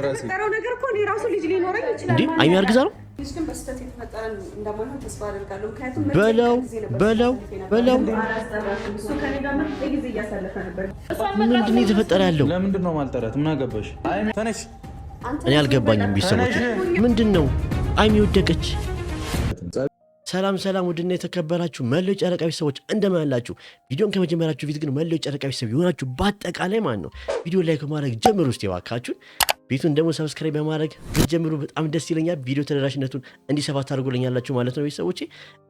የተፈጠረው ነገር እኮ እኔ ራሱ ልጅ ሊኖረኝ ይችላል እንዴ አይሚ አርግዛ ነው ልጅ ግን በስተት የተፈጠረ እንደማይሆን ተስፋ አደርጋለሁ ምክንያቱም በለው እሱ ከኔ ጋር ምርጥ ጊዜ እያሳለፈ ነበር ምንድነው የተፈጠረ ያለው ለምንድን ነው ማልጠራት ምን አገባሽ አይሚ ተነሽ እኔ አልገባኝም ቢሰሙት ምንድነው አይሚ ወደቀች ሰላም ውድና የተከበራችሁ መለዮ ጨረቃ ቤተሰቦች እንደምን አላችሁ? ቪዲዮን ከመጀመራችሁ ፊት ግን መለዮ ጨረቃ ቤተሰብ የሆናችሁ በአጠቃላይ ማለት ነው ቪዲዮ ላይክ በማድረግ ጀምሩ እስቲ እባካችሁን። ቤቱን ደግሞ ሰብስክራይብ በማድረግ ጀምሩ፣ በጣም ደስ ይለኛል። ቪዲዮ ተደራሽነቱን እንዲሰፋ ታደርጉልኛላችሁ ማለት ነው ቤተሰቦቼ።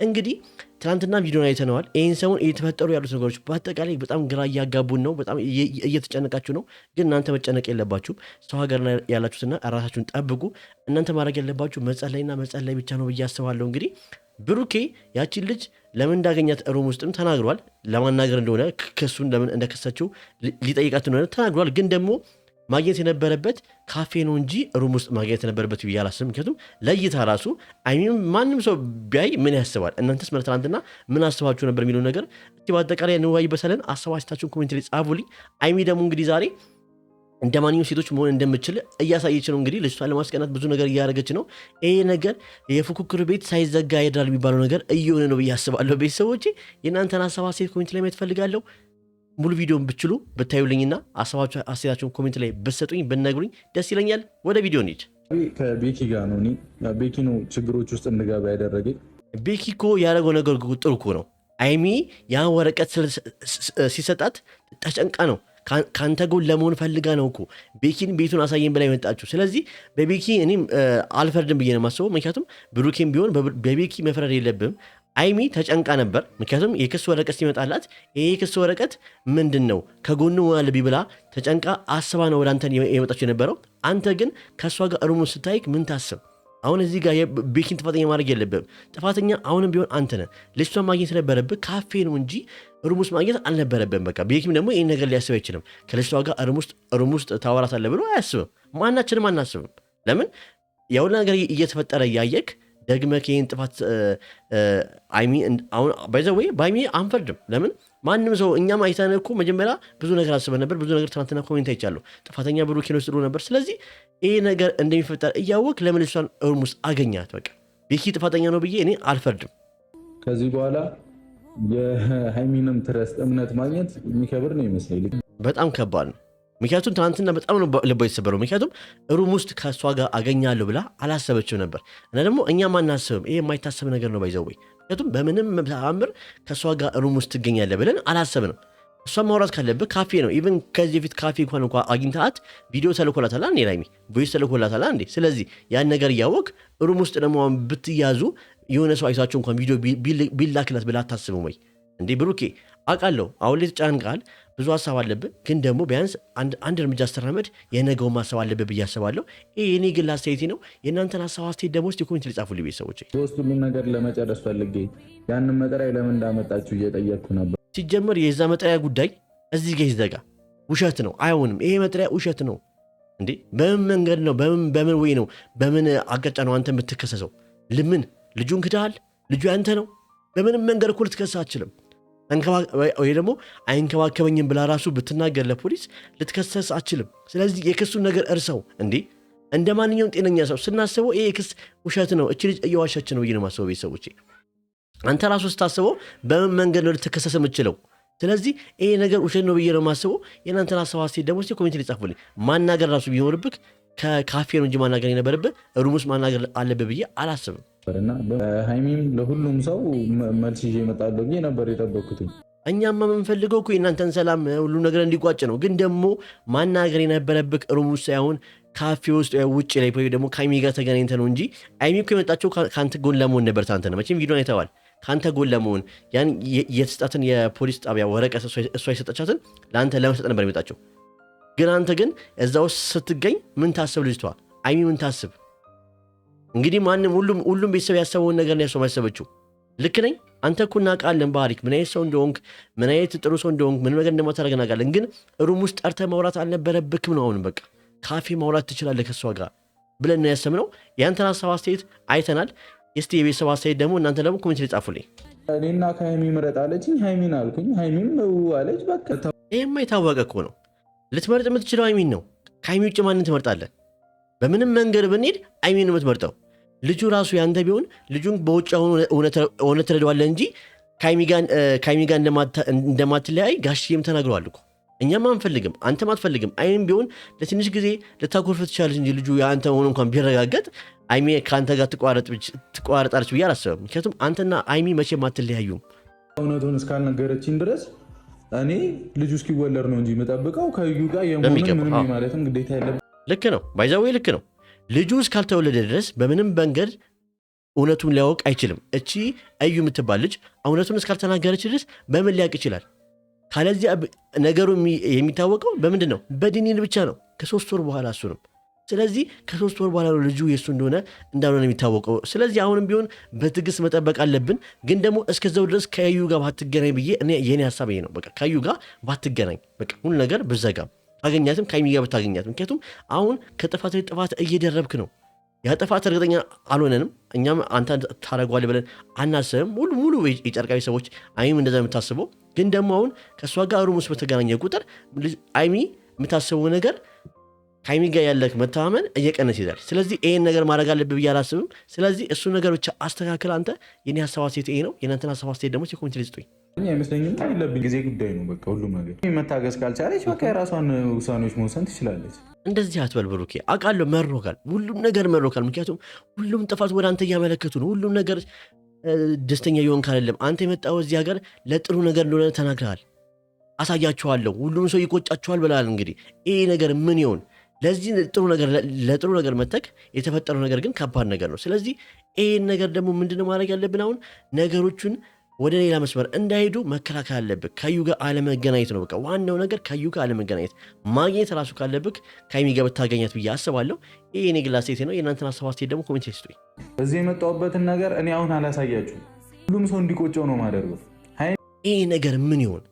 እንግዲህ ትናንትና ቪዲዮን አይተነዋል። ይህን ሰሞን እየተፈጠሩ ያሉት ነገሮች በአጠቃላይ በጣም ግራ እያጋቡን ነው። በጣም እየተጨነቃችሁ ነው። ግን እናንተ መጨነቅ የለባችሁም። ሰው ሀገር ያላችሁትና ራሳችሁን ጠብቁ። እናንተ ማድረግ ያለባችሁ መጸለይና መጸለይ ብቻ ነው ብዬ አስባለሁ። እንግዲህ ብሩኬ ያቺን ልጅ ለምን እንዳገኛት ሩም ውስጥም ተናግሯል። ለማናገር እንደሆነ ክሱን ለምን እንደከሰችው ሊጠይቃት እንደሆነ ተናግሯል። ግን ደግሞ ማግኘት የነበረበት ካፌ ነው እንጂ ሩም ውስጥ ማግኘት የነበረበት ብዬ አላስብም። ምክንያቱም ለይታ ራሱ አይሚም ማንም ሰው ቢያይ ምን ያስባል? እናንተስ ትናንትና ምን አስባችሁ ነበር የሚለው ነገር እስቲ በአጠቃላይ እንወያይበታለን። አስተያየታችሁን ኮሜንት ላይ ጻፉልኝ። አይሚ ደግሞ እንግዲህ ዛሬ እንደ ማንኛውም ሴቶች መሆን እንደምችል እያሳየች ነው። እንግዲህ ልጅቷን ለማስቀናት ብዙ ነገር እያደረገች ነው። ይሄ ነገር የፉክክር ቤት ሳይዘጋ ይሄዳል የሚባለው ነገር እየሆነ ነው ብዬ አስባለሁ። ቤተሰቦቼ የእናንተን ሀሳብ አስተያየት ኮሜንት ላይ ማየት ፈልጋለሁ። ሙሉ ቪዲዮን ብችሉ ብታዩልኝና አስተያየታችሁን ኮሜንት ላይ ብትሰጡኝ ብትነግሩኝ ደስ ይለኛል። ወደ ቪዲዮ እንሂድ። ከቤኪ ጋር ነው ቤኪ ነው ችግሮች ውስጥ እንድገባ ያደረገኝ። ቤኪ እኮ ያደረገው ነገር ጥሩ እኮ ነው። አይሚ ያን ወረቀት ሲሰጣት ተጨንቃ ነው ከአንተ ጎን ለመሆን ፈልጋ ነው እኮ ቤኪን ቤቱን አሳየን ብላ የመጣችሁ። ስለዚህ በቤኪ እኔም አልፈርድም ብዬ ነው የማስበው። ምክንያቱም ብሩኬም ቢሆን በቤኪ መፍረድ የለብም። አይሚ ተጨንቃ ነበር። ምክንያቱም የክስ ወረቀት ሲመጣላት ይሄ የክስ ወረቀት ምንድን ነው ከጎኑ አለብኝ ብላ ተጨንቃ አስባ ነው ወደ አንተን የመጣችሁ የነበረው። አንተ ግን ከእሷ ጋር ሩሙን ስታይክ ምን ታስብ? አሁን እዚህ ጋር ቤኪን ጥፋተኛ ማድረግ የለብም። ጥፋተኛ አሁንም ቢሆን አንተ ነህ። ልጅቷን ማግኘት ነበረብህ ካፌ ነው እንጂ ሩም ውስጥ ማግኘት አልነበረብም። በቃ ቤኪም ደግሞ ይህን ነገር ሊያስብ አይችልም። ከልጅቷ ጋር ሩም ውስጥ ታወራታለህ ብሎ አያስብም። ማናችንም አናስብም። ለምን የሁሉ ነገር እየተፈጠረ እያየክ ደግመህ ይህን ጥፋት አይሚ አሁን ባይዘወይ በአይሚ አንፈርድም። ለምን ማንም ሰው እኛም አይተን እኮ መጀመሪያ ብዙ ነገር አስበን ነበር። ብዙ ነገር ትናንትና ኮሜንት አይቻለሁ። ጥፋተኛ ብሩኬ ነው ጥሩ ነበር። ስለዚህ ይሄ ነገር እንደሚፈጠር እያወቅ ለምን ልጅቷን ሩም ውስጥ አገኛት? በቃ ቤኪ ጥፋተኛ ነው ብዬ እኔ አልፈርድም። ከዚህ በኋላ የሃይሚንም ትረስት እምነት ማግኘት የሚከብር ነው ይመስለኝ። በጣም ከባድ ነው። ምክንያቱም ትናንትና በጣም ነው ልቧ የተሰበረው። ምክንያቱም ሩም ውስጥ ከእሷ ጋር አገኛለሁ ብላ አላሰበችው ነበር። እና ደግሞ እኛም አናስብም። ይሄ የማይታሰብ ነገር ነው ባይዘወይ። ምክንያቱም በምንም ተአምር ከእሷ ጋር ሩም ውስጥ ትገኛለህ ብለን አላሰብንም። እሷን ማውራት ካለብህ ካፌ ነው። ኢቨን ከዚህ በፊት ካፌ እንኳን አግኝታት ቪዲዮ ተልኮላታል እንዴ? ላይሚ ቮይስ ተልኮላታል እንዴ? ስለዚህ ያን ነገር እያወቅ ሩም ውስጥ ደግሞ ብትያዙ የሆነ ሰው አይቷቸው እንኳን ቪዲዮ ቢላክላት ብላ አታስብም ወይ እንዴ? ብሩኬ አውቃለሁ አሁን ላይ ተጫንቃል፣ ብዙ ሀሳብ አለብህ። ግን ደግሞ ቢያንስ አንድ እርምጃ ስትራመድ የነገውን ማሰብ አለብህ ብዬ አስባለሁ። ይህ የኔ ግል አስተያየቴ ነው። የእናንተን ሀሳብ አስተያየት ደግሞ እስቲ ኮሜንት ሊጻፉልኝ ቤተሰቦች። ሁሉም ነገር ለመጨረስ ፈልጌ ያንን መጠሪያ ለምን እንዳመጣችሁ እየጠየቅኩ ነበር። ሲጀመር የዛ መጠሪያ ጉዳይ እዚህ ጋር ይዘጋ። ውሸት ነው፣ አይሆንም። ይሄ መጠሪያ ውሸት ነው እንዴ! በምን መንገድ ነው? በምን ወይ ነው? በምን አቅጣጫ ነው አንተ የምትከሰሰው? ልምን ልጁን ክዳሃል? ልጁ ያንተ ነው። በምንም መንገድ እኮ ልትከሰስ አትችልም። ወይ ደግሞ አይንከባከበኝም ብላ ራሱ ብትናገር ለፖሊስ ልትከሰስ አትችልም። ስለዚህ የክሱን ነገር እርሰው እንዴ! እንደ ማንኛውም ጤነኛ ሰው ስናስበው ይሄ ክስ ውሸት ነው፣ እቺ ልጅ እየዋሸች ነው ብዬ ነው የማስበው። ቤተሰቦቼ አንተ ራሱ ስታስበው በምን መንገድ ነው ልትከሰስ የምችለው? ስለዚህ ይሄ ነገር ውሸት ነው ብዬ ነው የማስበው። የእናንተን ሀሳብ አስተያየት ደግሞ ኮሜንት ላይ ጻፉልኝ። ማናገር ራሱ ቢኖርብህ ከካፌ ነው እንጂ ማናገር የነበረብህ ሩም ውስጥ ማናገር አለብህ ብዬ አላስብም። እና ሃይሚም ለሁሉም ሰው መልስ ይዤ እመጣለሁ ብዬ ነበር የጠበኩት። እኛማ የምንፈልገው እኮ የእናንተን ሰላም ሁሉ ነገር እንዲቋጭ ነው። ግን ደግሞ ማናገር የነበረብህ ሩም ውስጥ ሳይሆን ካፌ ውስጥ ውጭ ላይ ወይ ደግሞ ከአይሚ ጋር ተገናኝተህ ነው እንጂ አይሚ እኮ የመጣቸው ከአንተ ጎን ለመሆን ነበር። ታንተ ነው መቼም ቪዲዮን አይተዋል። ከአንተ ጎን ለመሆን ያን የተሰጣትን የፖሊስ ጣቢያ ወረቀት እሷ የሰጠቻትን ለአንተ ለመስጠት ነበር የመጣቸው። ግን አንተ ግን እዛ ውስጥ ስትገኝ ምን ታስብ? ልጅቷ አይሚ ምን ታስብ? እንግዲህ ማንም ሁሉም ቤተሰብ ያሰበውን ነገር ነው ያሰው ማሰበችው። ልክ ነኝ? አንተ እኮ እናውቃለን ባህሪክ፣ ምን አይነት ሰው እንደሆንክ፣ ምን አይነት ጥሩ ሰው እንደሆንክ፣ ምን ነገር እንደማታደርግ እናውቃለን። ግን ሩም ውስጥ ጠርተህ ማውራት አልነበረብክም ነው። አሁን በቃ ካፌ ማውራት ትችላለህ ከእሷ ጋር ብለን ነው ያሰብነው። ያንተን ሀሳብ አስተያየት አይተናል። እስቲ የቤተሰብ አስተያየት ደግሞ እናንተ ደግሞ ኮሜንት ላይ ጻፉልኝ። እኔና ከሃይሚ ምረጥ አለችኝ፣ ሃይሚን አልኩኝ፣ ሃይሚን ነው አለች። በቃ ይሄማ የታወቀ እኮ ነው። ልትመርጥ የምትችለው ሃይሚን ነው። ከሃይሚ ውጭ ማንን ትመርጣለህ? በምንም መንገድ ብንሄድ አይሚን የምትመርጠው። ልጁ ራሱ ያንተ ቢሆን ልጁን በውጭ አሁን እውነት ትረዳዋለህ እንጂ ከአይሚ ጋር እንደማትለያይ ጋሽዬም ተናግረዋል እኮ። እኛም አንፈልግም፣ አንተም አትፈልግም። አይሚም ቢሆን ለትንሽ ጊዜ ልታኮርፍ ትችላለች እንጂ ልጁ የአንተ ሆኖ እንኳን ቢረጋገጥ አይሚ ከአንተ ጋር ትቋረጣለች ብዬ አላስብም። ምክንያቱም አንተና አይሚ መቼም አትለያዩም። እውነቱን እስካልነገረችኝ ድረስ እኔ ልጁ እስኪወለድ ነው እንጂ የምጠብቀው ከዩ ጋር ምንም ማለትም ግዴታ የለም። ልክ ነው፣ ባይዛዌ ልክ ነው። ልጁ እስካልተወለደ ድረስ በምንም መንገድ እውነቱን ሊያወቅ አይችልም። እቺ እዩ የምትባል ልጅ እውነቱን እስካልተናገረች ድረስ በምን ሊያውቅ ይችላል? ካለዚያ ነገሩ የሚታወቀው በምንድን ነው? በዲኒል ብቻ ነው። ከ3 ወር በኋላ እሱንም። ስለዚህ ከ3 ወር በኋላ ነው ልጁ የእሱ እንዳልሆነ የሚታወቀው። ስለዚህ አሁንም ቢሆን በትዕግስት መጠበቅ አለብን። ግን ደግሞ እስከዛው ድረስ ከዩ ጋር ባትገናኝ ብዬ የኔ ሀሳብ ነው። በቃ ከዩ ጋር ባትገናኝ፣ በቃ ሁሉ ነገር ብዘጋም፣ ታገኛትም ከአይሚ ጋር ብታገኛት። ምክንያቱም አሁን ከጥፋት ጥፋት እየደረብክ ነው። ያ ጥፋት እርግጠኛ አልሆነንም። እኛም አንተ ታደርገዋለህ ብለን አናስብም። ሙሉ የጨርቃዊ ሰዎች አይሚም እንደዛ የምታስበው ግን ደግሞ አሁን ከእሷ ጋር ሩም ውስጥ በተገናኘ ቁጥር አይሚ የምታስበው ነገር ከአይሚ ጋር ያለህ መተማመን እየቀነስ ይዛል። ስለዚህ ይህን ነገር ማድረግ አለብህ ብዬ አላስብም። ስለዚህ እሱ ነገር ብቻ አስተካክል አንተ። የኔ ሀሳብ አስተያየት ይሄ ነው። የእናንተን ሀሳብ አስተያየት ደግሞ ኮሜንት ላይ ስጡኝ። አይመስለኝም። የለብኝ ጊዜ ጉዳይ ነው። በቃ ሁሉም ነገር መታገስ ካልቻለች በቃ የራሷን ውሳኔዎች መውሰን ትችላለች። እንደዚህ አትበል ብሩኬ። አውቃለሁ መሮካል፣ ሁሉም ነገር መሮካል። ምክንያቱም ሁሉም ጥፋት ወደ አንተ እያመለከቱ ነው። ሁሉም ነገር ደስተኛ ይሆን ካለም አንተ የመጣው እዚህ ሀገር ለጥሩ ነገር እንደሆነ ተናግረሃል። አሳያችኋለሁ፣ ሁሉም ሰው ይቆጫችኋል ብለሃል። እንግዲህ ይሄ ነገር ምን ይሆን? ለዚህ ለጥሩ ነገር መተክ የተፈጠረው ነገር ግን ከባድ ነገር ነው። ስለዚህ ይህን ነገር ደግሞ ምንድነው ማድረግ ያለብን? አሁን ነገሮቹን ወደ ሌላ መስመር እንዳይሄዱ መከላከል አለብህ። ከዩ ጋር አለመገናኘት ነው በቃ ዋናው ነገር። ከዩ ጋር አለመገናኘት፣ ማግኘት ራሱ ካለብህ ከአይሚ ጋር ብታገኛት ብዬ አስባለሁ። ይሄ እኔ ግላ ሴት ነው። የእናንተን ሀሳብ አስተያየት ደግሞ ኮሜንት ላይ ስጡኝ። እዚህ የመጣሁበትን ነገር እኔ አሁን አላሳያችሁም። ሁሉም ሰው እንዲቆጨው ነው ማደርገው። ይሄ ነገር ምን ይሆን?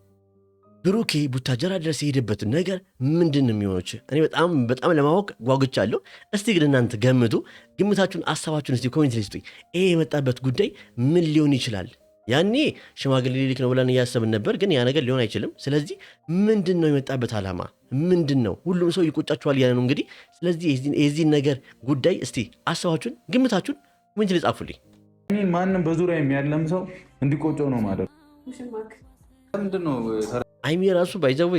ብሩኬ ቡታጀራ ድረስ የሄደበትን ነገር ምንድን ነው የሚሆነች? እኔ በጣም ለማወቅ ጓጉቻለሁ። እስቲ ግን እናንተ ገምቱ። ግምታችሁን፣ ሀሳባችሁን እስቲ ኮሜንት ላይ ስጡኝ። ይሄ የመጣበት ጉዳይ ምን ሊሆን ይችላል? ያኔ ሽማግሌ ሊልክ ነው ብለን እያሰብን ነበር፣ ግን ያ ነገር ሊሆን አይችልም። ስለዚህ ምንድን ነው የመጣበት ዓላማ ምንድን ነው? ሁሉም ሰው ይቆጫችኋል ያለ ነው እንግዲህ። ስለዚህ የዚህን ነገር ጉዳይ እስቲ ሀሳባችሁን፣ ግምታችሁን ኮሜንት ላይ ጻፉልኝ። ማንም በዙሪያ ያለም ሰው እንዲቆጨው ነው ማለት ነው። አይሚ ራሱ ባይዘው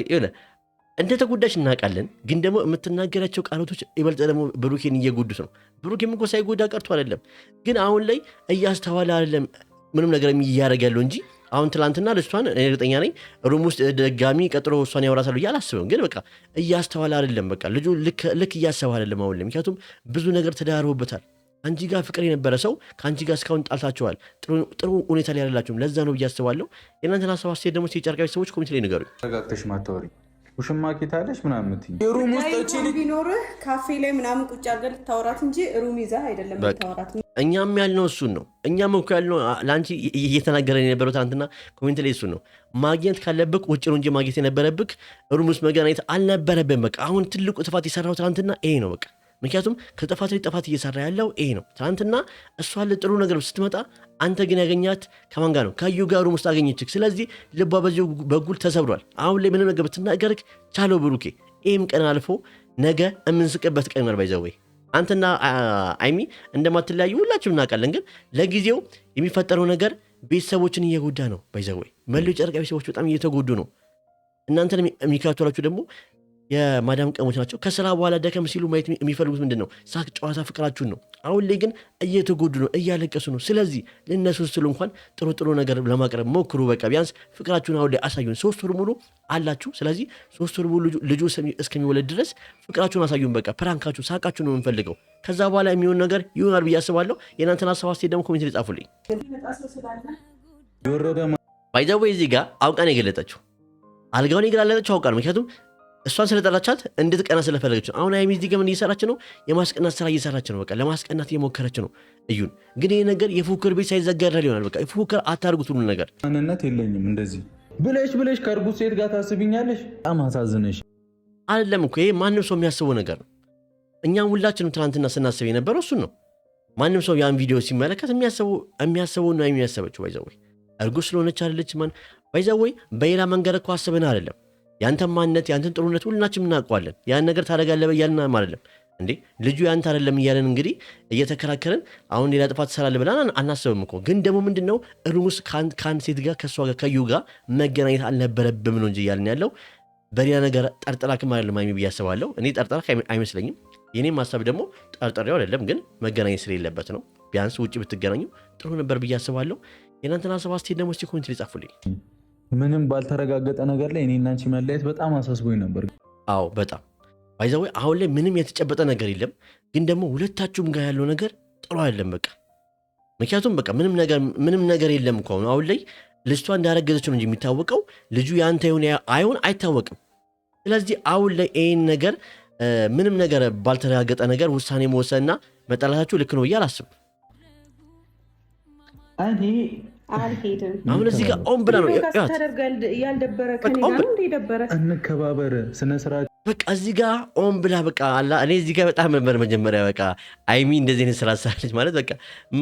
እንደ ተጎዳሽ እናውቃለን፣ ግን ደግሞ የምትናገራቸው ቃላቶች ይበልጥ ደግሞ ብሩኬን እየጎዱት ነው። ብሩኬም እኮ ሳይጎዳ ቀርቶ አይደለም፣ ግን አሁን ላይ እያስተዋለ አይደለም ምንም ነገር እያደረግ ያለው እንጂ አሁን ትላንትና ልጅቷን እርግጠኛ ነኝ ሩም ውስጥ ደጋሚ ቀጥሮ እሷን ያወራታል ብዬ አላስብም። ግን በቃ እያስተዋለ አይደለም፣ በቃ ልጁ ልክ እያሰበ አይደለም አሁን ላይ። ምክንያቱም ብዙ ነገር ተዳርቦበታል። አንቺ ጋር ፍቅር የነበረ ሰው ከአንቺ ጋር እስካሁን ጣልታችኋል። ጥሩ ሁኔታ ላይ ያላችሁም ለዛ ነው ብዬ አስባለሁ። የእናንተን ሀሳብ አስተያየት ደግሞ የጨርቃዊ ሰዎች ኮሚቴ ላይ ንገሩኝ። ተረጋግተሽ ማታወሪ ውሽማ ኬታለሽ ምናምን የምትይኝ ሩም ውስጥ ቢኖርህ ካፌ ላይ ምናምን ቁጭ አድርገህ ልታወራት እንጂ ሩም ይዘህ አይደለም ልታወራት። እኛም ያልነው እሱን ነው። እኛም እኮ ያልነው ለአንቺ እየተናገረን የነበረው ትናንትና ኮሜንት ላይ እሱን ነው። ማግኘት ካለብክ ውጭ ነው እንጂ ማግኘት የነበረብክ ሩም ውስጥ መገናኘት አልነበረብን። በቃ አሁን ትልቁ ጥፋት የሰራው ትናንትና ይሄ ነው በቃ። ምክንያቱም ከጥፋት ላይ ጥፋት እየሰራ ያለው ይሄ ነው። ትናንትና እሷ ጥሩ ነገር ስትመጣ አንተ ግን ያገኛት ከማን ጋር ነው? ከዩ ጋር ሩም ውስጥ አገኘችክ። ስለዚህ ልቧ በዚሁ በኩል ተሰብሯል። አሁን ላይ ምንም ነገር ብትናገርክ ቻለው ብሩኬ። ይህም ቀን አልፎ ነገ የምንስቅበት ቀን ነው። ባይዘወይ አንተና አይሚ እንደማትለያዩ ሁላችንም እናውቃለን። ግን ለጊዜው የሚፈጠረው ነገር ቤተሰቦችን እየጎዳ ነው። ባይዘወይ መለዮ ጨርቃ ቤተሰቦች በጣም እየተጎዱ ነው። እናንተን የሚከታተሏችሁ ደግሞ የማዳም ቀሞች ናቸው። ከስራ በኋላ ደከም ሲሉ ማየት የሚፈልጉት ምንድን ነው? ሳቅ፣ ጨዋታ፣ ፍቅራችሁን ነው። አሁን ላይ ግን እየተጎዱ ነው፣ እያለቀሱ ነው። ስለዚህ ለእነሱ ስትሉ እንኳን ጥሩ ነገር ለማቅረብ ሞክሩ። በቃ ቢያንስ ፍቅራችሁን አሁን ላይ አሳዩን። 3 ወር ሙሉ አላችሁ። ስለዚህ 3 ወር ሙሉ ልጁ እስከሚወለድ ድረስ ፍቅራችሁን አሳዩን። በቃ ፕራንካችሁ፣ ሳቃችሁ ነው የምንፈልገው። ከዛ በኋላ የሚሆን ነገር ይሆናል ብዬ አስባለሁ። የእናንተን ሀሳብ አስተያየት ደግሞ ኮሜንት ላይ ጻፉልኝ። ባይዘዌ እዚህ ጋር አውቃን የገለጠችው አልጋውን የገላለጠችው አውቃ ነው። ምክንያቱም እሷን ስለጠላቻት እንድትቀና ስለፈለገች ነው። አሁን አይሚ እዚህ ገመን እየሰራች ነው፣ የማስቀናት ስራ እየሰራች ነው። በቃ ለማስቀናት እየሞከረች ነው እዩን። ግን ይሄ ነገር የፉክክር ቤት ሳይዘጋዳል ይሆናል። በቃ ፉክክር አታርጉት። ሁሉ ነገር ማንነት የለኝም እንደዚህ ብለሽ ከእርጉዝ ሴት ጋር ታስብኛለሽ። በጣም አሳዝነሽ አይደለም እኮ ይሄ ማንም ሰው የሚያስበው ነገር ነው። እኛም ሁላችንም ትናንትና ስናስብ የነበረው እሱን ነው። ማንም ሰው ያን ቪዲዮ ሲመለከት የሚያስበው ነው የሚያስበችው። ባይዘወይ እርጉዝ ስለሆነች አይደለች ማን ባይዘወይ በሌላ መንገድ እኮ አስበን አይደለም። ያንተን ማንነት ያንተን ጥሩነት ሁላችንም እናውቀዋለን። ያን ነገር ታደርጋለህ እያልን አይደለም። እንዴ ልጁ ያንተ አይደለም እያለን እንግዲህ እየተከራከረን አሁን ሌላ ጥፋት ትሰራለህ ብለን አናስብም እኮ። ግን ደግሞ ምንድነው ሩም ውስጥ ከአንድ ሴት ጋር ከእሷ ጋር ከዩ ጋር መገናኘት አልነበረብም ነው እንጂ እያልን ያለው በሌላ ነገር ጠርጥራክም አይደለም ሀይሚ ብዬ አስባለሁ። እኔ ጠርጥራክ አይመስለኝም። የኔም ሀሳብ ደግሞ ጠርጥሬው አይደለም፣ ግን መገናኘት ስለሌለበት ነው። ቢያንስ ውጭ ብትገናኙ ጥሩ ነበር ብዬ አስባለሁ። የእናንተን ሀሳብ አስተያየት ደግሞ እስቲ ኮሜንት ላይ ጻፉልኝ። ምንም ባልተረጋገጠ ነገር ላይ እኔና አንቺ መለያየት በጣም አሳስቦኝ ነበር። አዎ በጣም ባይዘዌ አሁን ላይ ምንም የተጨበጠ ነገር የለም፣ ግን ደግሞ ሁለታችሁም ጋር ያለው ነገር ጥሩ አይደለም። በቃ ምክንያቱም በቃ ምንም ነገር የለም እኮ አሁን ላይ ልጅቷ እንዳረገዘች ነው እንጂ የሚታወቀው ልጁ ያንተ ይሁን አይሁን አይታወቅም። ስለዚህ አሁን ላይ ይህን ነገር ምንም ነገር ባልተረጋገጠ ነገር ውሳኔ መወሰንና መጠላታችሁ ልክ ነው ብዬ አላስብም። አሁን እዚህ ጋር ኦን ብላ ነው እንከባበር ስነስርዓት በቃ እዚህ ጋር ኦን ብላ በቃ አላ እኔ እዚህ ጋር በጣም ነበር መጀመሪያ በቃ አይሚ እንደዚህ አይነት ስራ ሳለች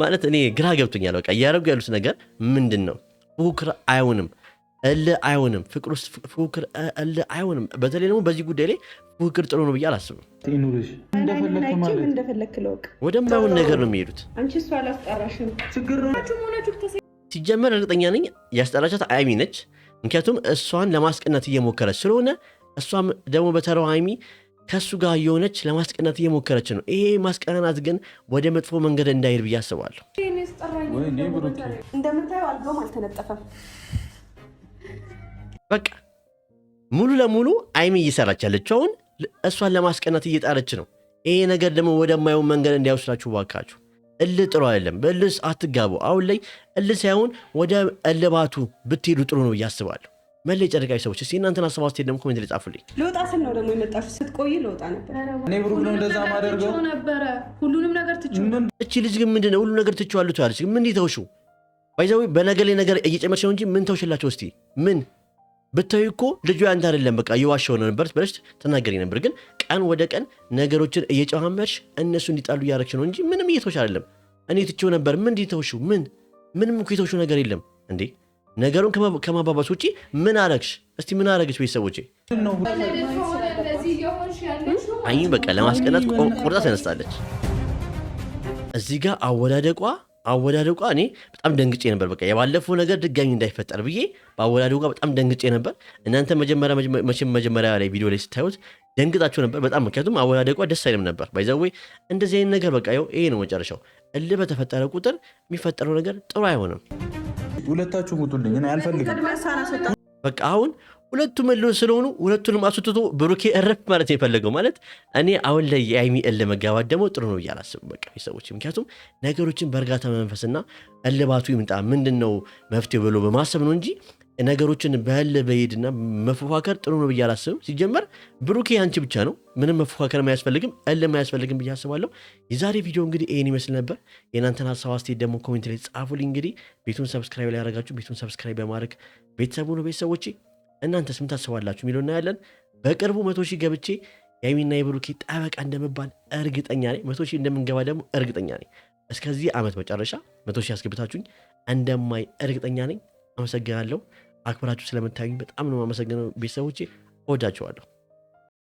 ማለት እኔ ግራ ገብቶኛል። በቃ እያደረጉ ያሉት ነገር ምንድን ነው? ፉክክር አይሆንም፣ እልህ አይሆንም፣ ፍቅር ውስጥ ፉክክር እልህ አይሆንም። በተለይ ደግሞ በዚህ ጉዳይ ላይ ፉክክር ጥሩ ነው ብዬ አላስብም። ወደማይሆን ነገር ነው የሚሄዱት። ሲጀመር እርግጠኛ ነኝ ያስጠራቻት አይሚ ነች። ምክንያቱም እሷን ለማስቀናት እየሞከረች ስለሆነ እሷም ደግሞ በተራው አይሚ ከሱ ጋር የሆነች ለማስቀናት እየሞከረች ነው። ይሄ ማስቀናት ግን ወደ መጥፎ መንገድ እንዳይሄድ ብዬ አስባለሁ። እንደምታየው አልጋውም አልተነጠፈም። በቃ ሙሉ ለሙሉ አይሚ እየሰራች ያለችው አሁን እሷን ለማስቀናት እየጣረች ነው። ይሄ ነገር ደግሞ ወደማይሆን መንገድ እንዳይወስዳችሁ ባካችሁ። እልህ ጥሩ አይደለም። በእልህ አትጋቡ። አሁን ላይ እልህ ሳይሆን ወደ እልባቱ ብትሄዱ ጥሩ ነው ብዬ አስባለሁ። መለይ ጨረቃዊ ሰዎች እስኪ እናንተን ሀሳብ አስተያየት ደግሞ ኮሜንት ላይ ጻፉልኝ። ልወጣ ስል ነው ደግሞ የመጣሽው። ስትቆይ ልወጣ ነበር። እኔ ብሩክ ነው እንደዛ ማደርገው ነበረ። ሁሉንም ነገር ትችው። እቺ ልጅ ግን ምንድነው ሁሉ ነገር ትችዋለች ያለች? ምን ይተውሹ? ባይዘው በነገር ላይ ነገር እየጨመርሽ ነው እንጂ ምን ተውሽላቸው? እስቲ ምን ብታዩ እኮ ልጁ ያንተ አይደለም በቃ የዋሻው ነው ነበር ብለሽ ተናገሪ ነበር። ግን ቀን ወደ ቀን ነገሮችን እየጨማመርሽ እነሱ እንዲጣሉ እያደረግሽ ነው እንጂ ምንም እየተውሽ አይደለም። እኔ ትችው ነበር። ምን ይተውሹ? ምንም እኮ የተውሹ ነገር የለም እንዴ። ነገሩን ከማባባስ ውጪ ምን አረግሽ? እስቲ ምን አረግሽ? ቤተሰቦቼ አይን በቃ ለማስቀናት ቆርጣ ተነስታለች። እዚህ ጋር አወዳደቋ እኔ በጣም ደንግጬ ነበር። በቃ የባለፈው ነገር ድጋሚ እንዳይፈጠር ብዬ በአወዳደቋ በጣም ደንግጬ ነበር። እናንተ መጀመሪያ ላይ ቪዲዮ ላይ ስታዩት ደንግጣችሁ ነበር በጣም። ምክንያቱም አወዳደቋ ደስ አይልም ነበር። ባይዘዌ እንደዚህ አይነት ነገር በቃ ይሄ ነው መጨረሻው። እልህ በተፈጠረ ቁጥር የሚፈጠረው ነገር ጥሩ አይሆንም። ሁለታችሁ ሙጡልኝ፣ እኔ አልፈልግም። በቃ አሁን ሁለቱም እልህ ስለሆኑ ሁለቱንም አስወጥቶ ብሩኬ እረፍ ማለት የፈለገው ማለት እኔ አሁን ላይ የአይሚ እልህ መጋባት ደግሞ ጥሩ ነው እያላስብም በቃ ሰዎች። ምክንያቱም ነገሮችን በእርጋታ መንፈስና እልባቱ ይምጣ ምንድን ነው መፍትሄ ብሎ በማሰብ ነው እንጂ ነገሮችን በእልህ በሄድና መፎካከር ጥሩ ነው ብዬ አላስብም። ሲጀመር ብሩኬ አንቺ ብቻ ነው፣ ምንም መፎካከር አያስፈልግም፣ እልህ አያስፈልግም ብዬ አስባለሁ። የዛሬ ቪዲዮ እንግዲህ ይህን ይመስል ነበር። የእናንተን ሀሳብ አስተያየት ደግሞ ኮሜንት ላይ ጻፉልኝ። እንግዲህ ቤቱን ሰብስክራይብ ላይ ያደረጋችሁ ቤቱን ሰብስክራይብ በማድረግ ቤተሰቡ ነው። ቤተሰቦቼ እናንተስ ምን ታስባላችሁ የሚለው እናያለን። በቅርቡ 100 ሺህ ገብቼ የአይሚና የብሩኬ ጠበቃ እንደመባል እርግጠኛ ነኝ። 100 ሺህ እንደምንገባ ደግሞ እርግጠኛ ነኝ። እስከዚህ ዓመት መጨረሻ 100 ሺህ ያስገብታችሁኝ እንደማይ እርግጠኛ ነኝ። አመሰግናለሁ። አክብራችሁ ስለምታዩኝ በጣም ነው የማመሰግነው። ቤተሰቦቼ እወዳችኋለሁ።